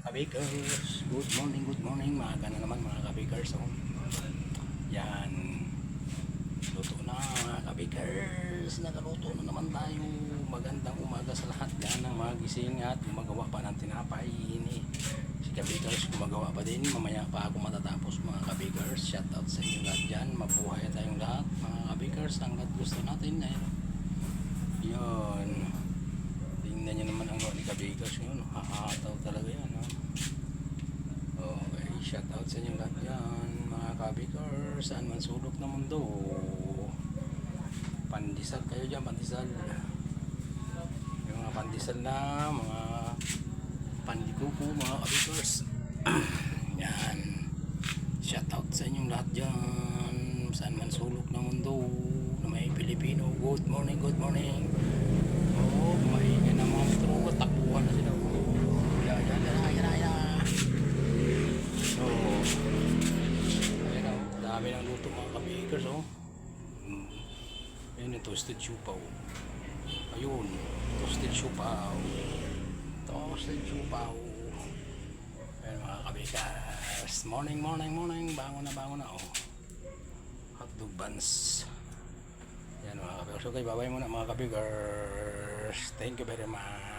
kabikers. Good morning. Maaga na naman mga kabikers. Oh. Yan. Luto na mga kabikers. Nakaluto na naman tayo. Magandang umaga sa lahat. Yan ang mga gising at gumagawa pa ng tinapay. Ini. Si kabikers gumagawa pa din. Mamaya pa ako matatapos mga kabikers. Shout out sa inyo lahat dyan. Mabuhay tayong lahat mga kabikers. Hanggat gusto natin. Yan. Tingnan nyo naman ang gawa ni kabikers yun. Hakataw talaga yan. Okay, shout out sa inyo lahat yan mga kabikers. Saan man sulok na mundo. Pandesal kayo dyan, pandesal. Yung mga pandesal na, mga pandikuko mga kabikers. Yan. Shout out sa inyong lahat dyan. Saan man sulok na mundo na may Pilipino. Good morning. Oh, kumaingin ng mga metro. Takbuhan na sila. Yan. So, ayan o. Dami ng luto mga kabikers o. Ayan yung toasted siupaw. Ayun. Toasted siupaw. Ayan mga kabikers. Morning. Bangon na o. Hotdog buns. Yan mga kabikers. Okay, bye-bye muna mga kabikers. Thank you very much.